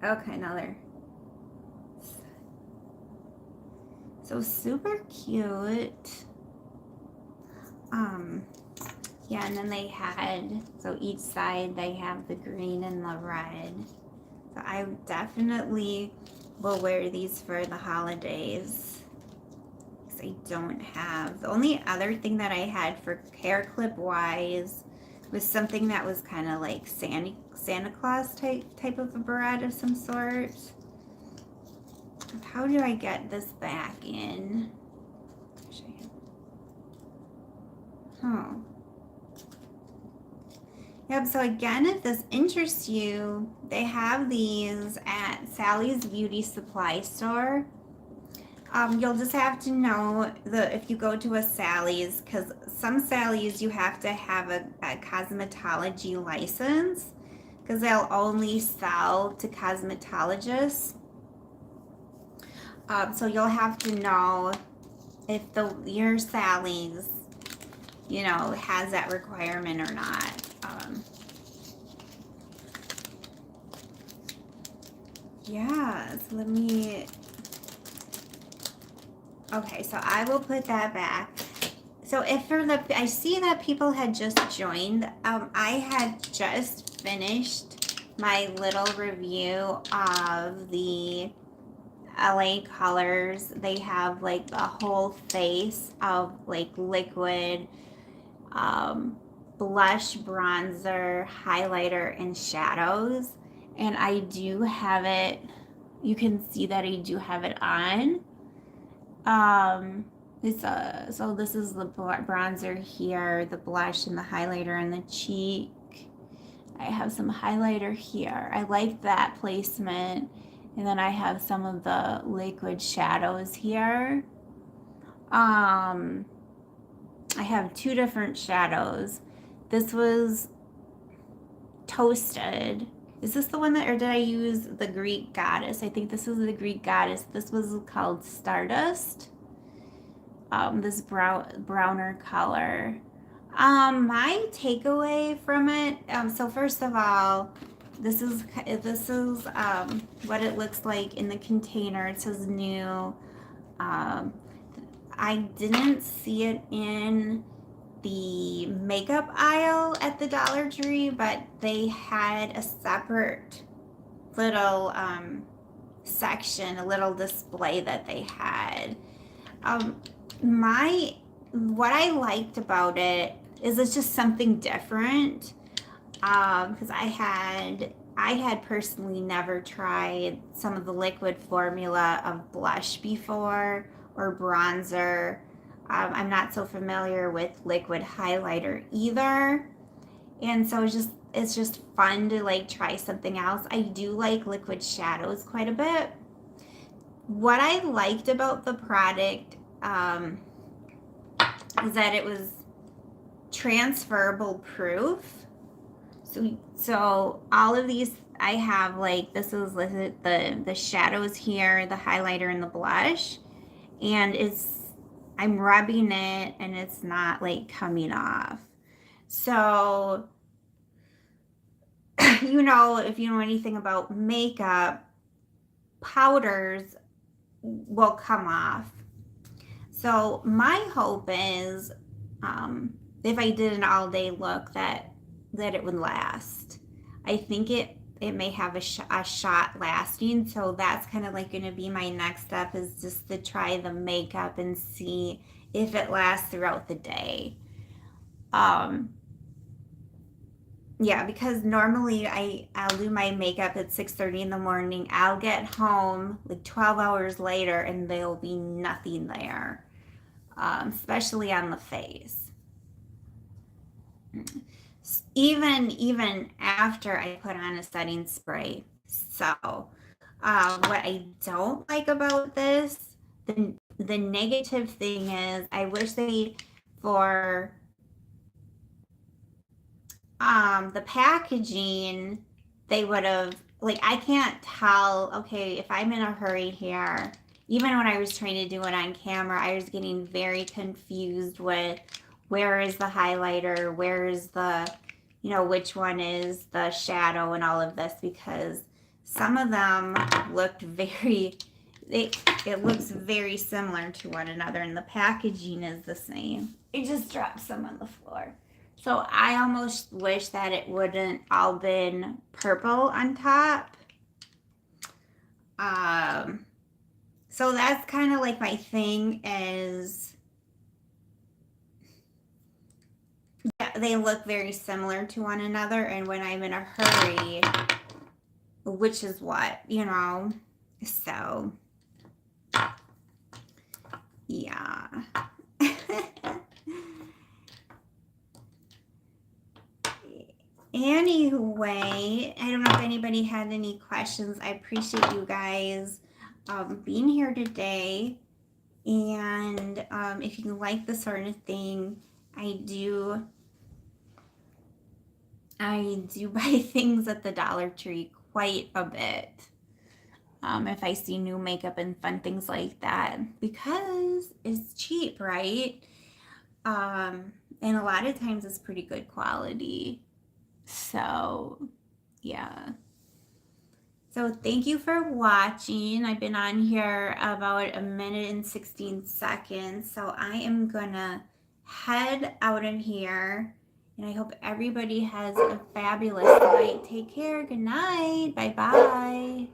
Okay, now they're. So super cute. Yeah, and then they had, so each side they have the green and the red. So I definitely will wear these for the holidays. Because I don't have, the only other thing that I had for hair clip wise was something that was kind of like Santa Claus type of a barrette of some sort. How do I get this back in? Oh. Yep, so again, if this interests you, they have these at Sally's Beauty Supply Store. You'll just have to know if you go to a Sally's, because some Sally's you have to have a cosmetology license, because they'll only sell to cosmetologists. So you'll have to know if your Sally's, you know, has that requirement or not. Yeah, so let me, okay, so I will put that back. So if for the, I see that people had just joined, I had just finished my little review of the LA Colors. They have like a whole face of like liquid blush, bronzer, highlighter, and shadows. And I do have it, you can see that I do have it on. So this is the bronzer here, the blush and the highlighter in the cheek. I have some highlighter here. I like that placement. And then I have some of the liquid shadows here. I have two different shadows. This was Toasted. Is this the one that, or did I use the Greek Goddess? I think this is the Greek Goddess. This was called Stardust. This browner color. My takeaway from it, so first of all, this is what it looks like in the container. It says new. I didn't see it in the makeup aisle at the Dollar Tree, but they had a separate little section, a little display that they had. What I liked about it is it's just something different. Because I had personally never tried some of the liquid formula of blush before or bronzer. I'm not so familiar with liquid highlighter either, and so it's just fun to like try something else. I do like liquid shadows quite a bit. What I liked about the product is that it was transferable proof. So all of these I have, like, this is the shadows here, the highlighter and the blush, and I'm rubbing it and it's not like coming off. So you know, if you know anything about makeup, powders will come off. So my hope is if I did an all day look that it would last. I think it may have a shot lasting, so that's kind of like going to be my next step, is just to try the makeup and see if it lasts throughout the day. Yeah, because normally I'll do my makeup at 6:30 in the morning. I'll get home like 12 hours later and there'll be nothing there, especially on the face. Even after I put on a setting spray. So what I don't like about this, the negative thing is, I wish they, for the packaging, they would have, like, I can't tell, okay, if I'm in a hurry here, even when I was trying to do it on camera, I was getting very confused with where is the highlighter, where is the, you know, which one is the shadow and all of this, because some of them looked very, it looks very similar to one another, and the packaging is the same. I just dropped some on the floor. So I almost wish that it wouldn't all been purple on top. So that's kind of like my thing is, yeah, they look very similar to one another, and when I'm in a hurry, which is what, you know, so yeah. Anyway, I don't know if anybody had any questions. I appreciate you guys being here today. And if you like this sort of thing, I do buy things at the Dollar Tree quite a bit. If I see new makeup and fun things like that, because it's cheap, right? And a lot of times it's pretty good quality. So, yeah. So thank you for watching. I've been on here about 1 minute and 16 seconds. So I am gonna head out of here. And I hope everybody has a fabulous night. Take care. Good night. Bye-bye.